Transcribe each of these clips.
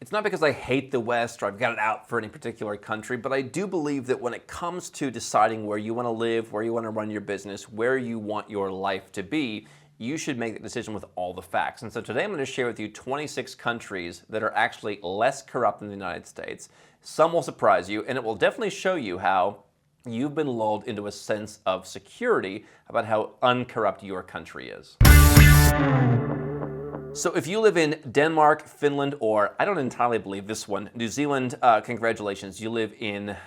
It's not because I hate the West or I've got it out for any particular country, but I do believe that when it comes to deciding where you want to live, where you want to run your business, where you want your life to be, you should make the decision with all the facts. And so today I'm going to share with you 26 countries that are actually less corrupt than the United States. Some will surprise you, and it will definitely show you how you've been lulled into a sense of security about how uncorrupt your country is. So if you live in Denmark, Finland, or I don't entirely believe this one, New Zealand, congratulations. You live in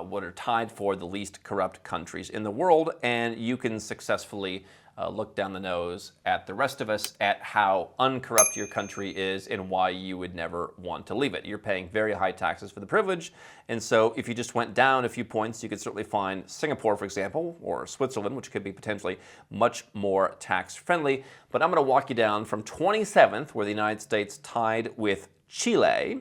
what are tied for the least corrupt countries in the world, and you can successfully look down the nose at the rest of us at how uncorrupt your country is and why you would never want to leave it. You're paying very high taxes for the privilege, and so if you just went down a few points, you could certainly find Singapore, for example, or Switzerland, which could be potentially much more tax-friendly. But I'm going to walk you down from 27th, where the United States tied with Chile,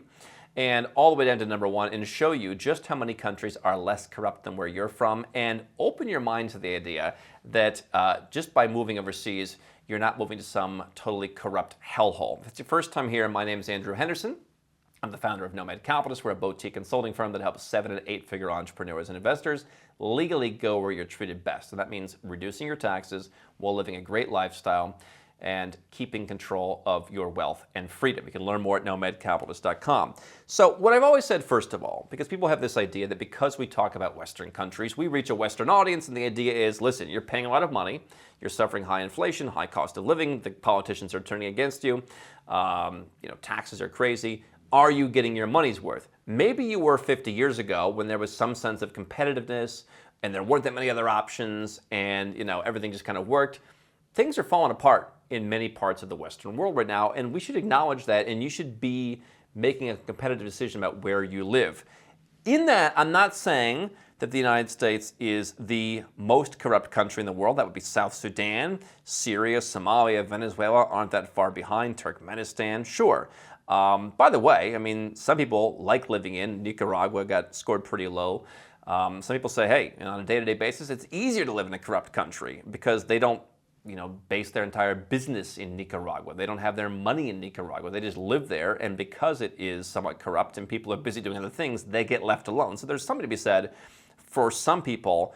and all the way down to number 1, and show you just how many countries are less corrupt than where you're from, and open your mind to the idea that just by moving overseas, you're not moving to some totally corrupt hellhole. If it's your first time here, my name is Andrew Henderson. I'm the founder of Nomad Capitalist. We're a boutique consulting firm that helps 7- and 8-figure entrepreneurs and investors legally go where you're treated best. And that means reducing your taxes while living a great lifestyle and keeping control of your wealth and freedom. You can learn more at nomadcapitalist.com. So what I've always said, first of all, because people have this idea that because we talk about Western countries, we reach a Western audience, and the idea is, listen, you're paying a lot of money, you're suffering high inflation, high cost of living, the politicians are turning against you, taxes are crazy. Are you getting your money's worth? Maybe you were 50 years ago when there was some sense of competitiveness and there weren't that many other options and everything just kind of worked. Things are falling apart in many parts of the Western world right now, and we should acknowledge that, and you should be making a competitive decision about where you live. In that, I'm not saying that the United States is the most corrupt country in the world. That would be South Sudan, Syria, Somalia, Venezuela aren't that far behind, Turkmenistan, sure. By the way, some people like living in Nicaragua, got scored pretty low. Some people say, hey, on a day-to-day basis, it's easier to live in a corrupt country because they don't base their entire business in Nicaragua. They don't have their money in Nicaragua. They just live there, and because it is somewhat corrupt and people are busy doing other things, they get left alone. So there's something to be said for some people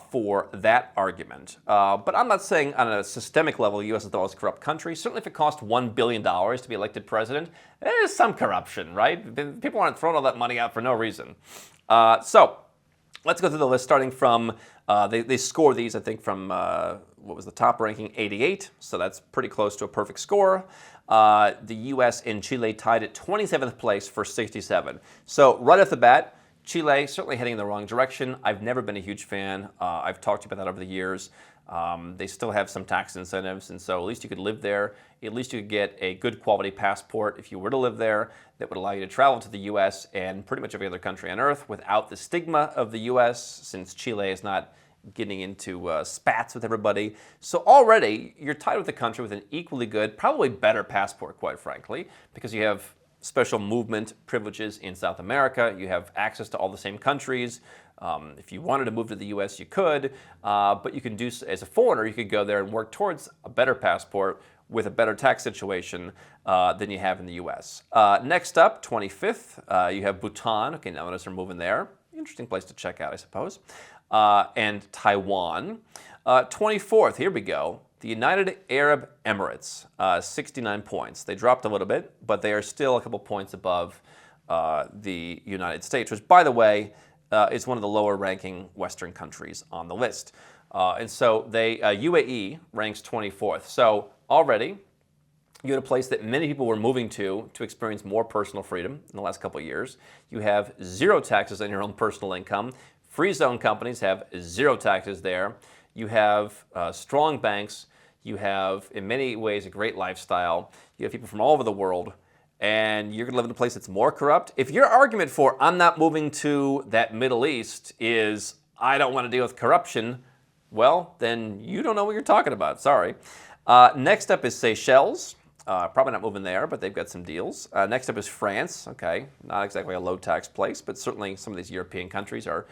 for that argument. But I'm not saying on a systemic level the U.S. is the most corrupt country. Certainly if it cost $1 billion to be elected president, there's some corruption, right? People aren't throwing all that money out for no reason. So let's go through the list starting from, they score these, I think, from, what was the top ranking, 88. So that's pretty close to a perfect score. The U.S. and Chile tied at 27th place for 67. So right off the bat, Chile certainly heading in the wrong direction. I've never been a huge fan. I've talked to you about that over the years. They still have some tax incentives, and so at least you could live there. At least you could get a good quality passport if you were to live there that would allow you to travel to the U.S. and pretty much every other country on earth without the stigma of the U.S., since Chile is not getting into spats with everybody. So already you're tied with a country with an equally good, probably better passport, quite frankly, because you have special movement privileges in South America. You have access to all the same countries. If you wanted to move to the U.S., you could, but you can do, as a foreigner, you could go there and work towards a better passport with a better tax situation than you have in the U.S. Next up, 25th, you have Bhutan. Okay, now notice they're moving there. Interesting place to check out, I suppose. And Taiwan. 24th, here we go. The United Arab Emirates, 69 points. They dropped a little bit, but they are still a couple points above the United States, which, by the way, is one of the lower ranking Western countries on the list. And so UAE ranks 24th. So already you had a place that many people were moving to experience more personal freedom in the last couple of years. You have zero taxes on your own personal income. Free zone companies have zero taxes there. You have strong banks. You have, in many ways, a great lifestyle. You have people from all over the world, and you're going to live in a place that's more corrupt. If your argument for I'm not moving to that Middle East is I don't want to deal with corruption, well, then you don't know what you're talking about. Sorry. Next up is Seychelles. Probably not moving there, but they've got some deals. Next up is France. Okay, not exactly a low-tax place, but certainly some of these European countries are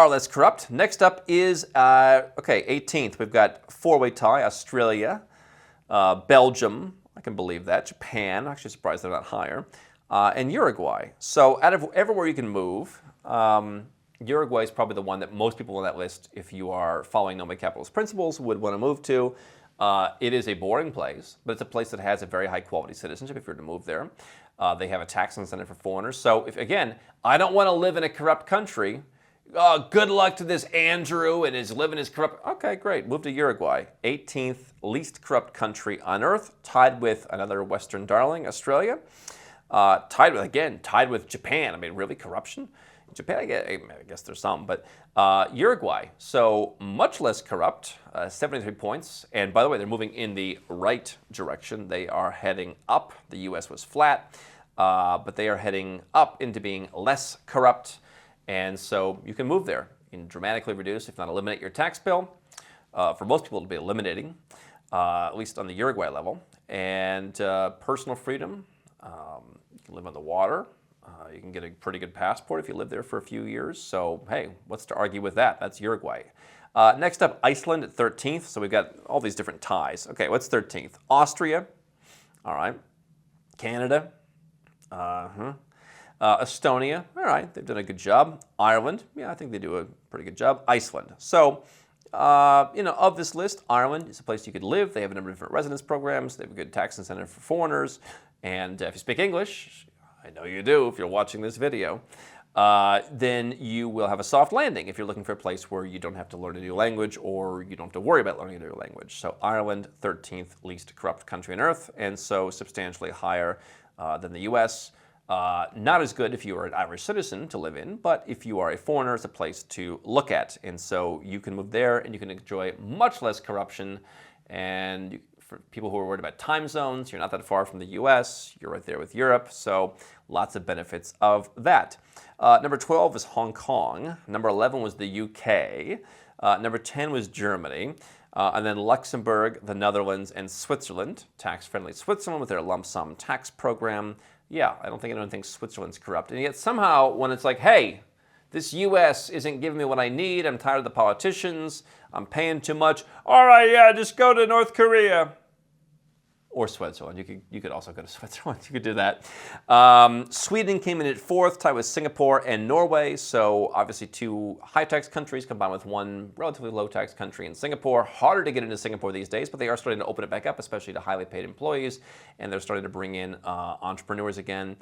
less corrupt. Next up is, 18th. We've got four-way tie, Australia, Belgium, I can believe that, Japan, actually surprised they're not higher, and Uruguay. So out of everywhere you can move, Uruguay is probably the one that most people on that list, if you are following Nomad Capitalist principles, would want to move to. It is a boring place, but it's a place that has a very high quality citizenship if you're to move there. They have a tax incentive for foreigners. So if, again, I don't want to live in a corrupt country, good luck to this Andrew and his living his corrupt. Okay, great. Move to Uruguay, 18th least corrupt country on earth, tied with another Western darling, Australia. Tied with Japan. I mean, really, corruption? Japan, I guess there's some, but Uruguay, so much less corrupt, 73 points. And by the way, they're moving in the right direction. They are heading up. The U.S. was flat, but they are heading up into being less corrupt. And so you can move there. You can dramatically reduce, if not eliminate, your tax bill. For most people, it'll be eliminating, at least on the Uruguay level. And personal freedom, you can live on the water. You can get a pretty good passport if you live there for a few years. So, hey, what's to argue with that? That's Uruguay. Next up, Iceland at 13th. So we've got all these different ties. Okay, what's 13th? Austria. All right. Canada. Estonia. All right, they've done a good job. Ireland. Yeah, I think they do a pretty good job. Iceland. So, of this list, Ireland is a place you could live. They have a number of different residence programs. They have a good tax incentive for foreigners. And if you speak English, I know you do if you're watching this video, then you will have a soft landing if you're looking for a place where you don't have to learn a new language or you don't have to worry about learning a new language. So Ireland, 13th least corrupt country on earth, and so substantially higher than the U.S. Not as good if you are an Irish citizen to live in, but if you are a foreigner, it's a place to look at. And so you can move there and you can enjoy much less corruption. And for people who are worried about time zones, you're not that far from the U.S. You're right there with Europe. So lots of benefits of that. Number 12 is Hong Kong. Number 11 was the UK. Number 10 was Germany. And then Luxembourg, the Netherlands, and Switzerland. Tax-friendly Switzerland with their lump sum tax program. Yeah, I don't think anyone thinks Switzerland's corrupt. And yet somehow when it's like, hey, this U.S. isn't giving me what I need, I'm tired of the politicians, I'm paying too much. All right, yeah, just go to North Korea. Or Switzerland. You could also go to Switzerland. You could do that. Sweden came in at 4th, tied with Singapore and Norway. So obviously 2 high-tax countries combined with 1 relatively low-tax country in Singapore. Harder to get into Singapore these days, but they are starting to open it back up, especially to highly paid employees. And they're starting to bring in entrepreneurs again.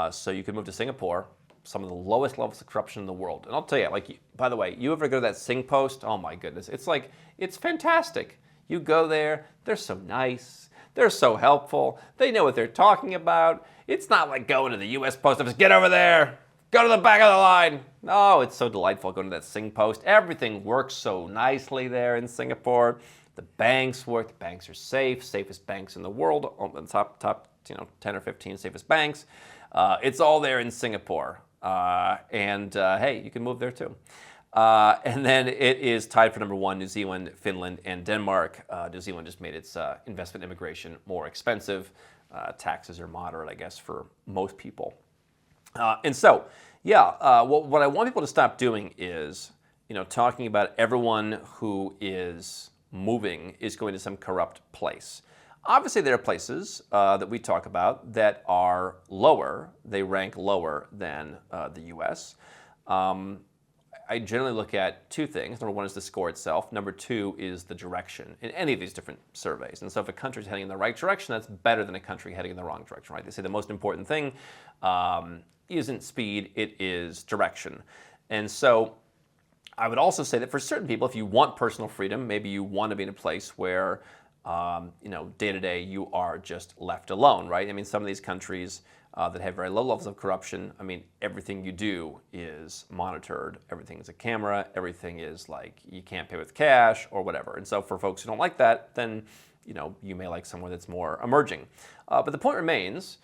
So you could move to Singapore. Some of the lowest levels of corruption in the world. And I'll tell you, by the way, you ever go to that Sing Post? Oh my goodness. It's fantastic. You go there, they're so nice. They're so helpful. They know what they're talking about. It's not like going to the U.S. Post Office. Get over there. Go to the back of the line. Oh, it's so delightful going to that Sing Post. Everything works so nicely there in Singapore. The banks work. The banks are safe. Safest banks in the world. On the top 10 or 15 safest banks. It's all there in Singapore. Hey, you can move there too. And then it is tied for number 1, New Zealand, Finland, and Denmark. New Zealand just made its investment immigration more expensive. Taxes are moderate, I guess, for most people. What I want people to stop doing is, talking about everyone who is moving is going to some corrupt place. Obviously, there are places that we talk about that are lower. They rank lower than the U.S. I generally look at 2 things. Number 1 is the score itself. Number 2 is the direction in any of these different surveys. And so if a country's heading in the right direction, that's better than a country heading in the wrong direction, right? They say the most important thing isn't speed, it is direction. And so I would also say that for certain people, if you want personal freedom, maybe you want to be in a place where, day to day you are just left alone, right? I mean, some of these countries that have very low levels of corruption, I mean, everything you do is monitored. Everything is a camera. Everything is like you can't pay with cash or whatever. And so for folks who don't like that, then you may like somewhere that's more emerging. But the point remains,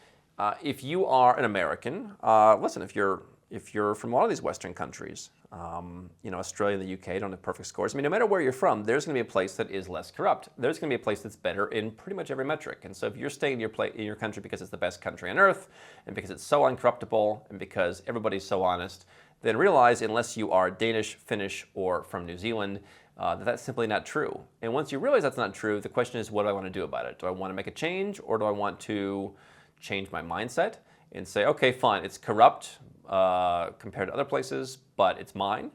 if you are an American, listen, if you're from a lot of these Western countries, Australia and the UK don't have perfect scores. I mean, no matter where you're from, there's going to be a place that is less corrupt. There's going to be a place that's better in pretty much every metric. And so if you're staying in your country because it's the best country on earth, and because it's so uncorruptible, and because everybody's so honest, then realize unless you are Danish, Finnish, or from New Zealand, that's simply not true. And once you realize that's not true, the question is, what do I want to do about it? Do I want to make a change, or do I want to change my mindset? and say, okay, fine, it's corrupt compared to other places, but it's mine.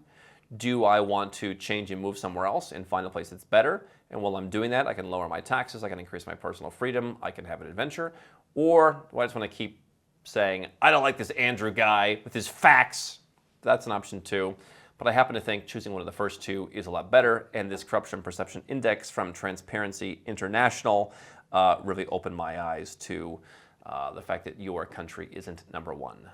Do I want to change and move somewhere else and find a place that's better? And while I'm doing that, I can lower my taxes, I can increase my personal freedom, I can have an adventure. Or do I just want to keep saying, I don't like this Andrew guy with his facts? That's an option too. But I happen to think choosing one of the first two is a lot better. And this Corruption Perception Index from Transparency International really opened my eyes to the fact that your country isn't number one.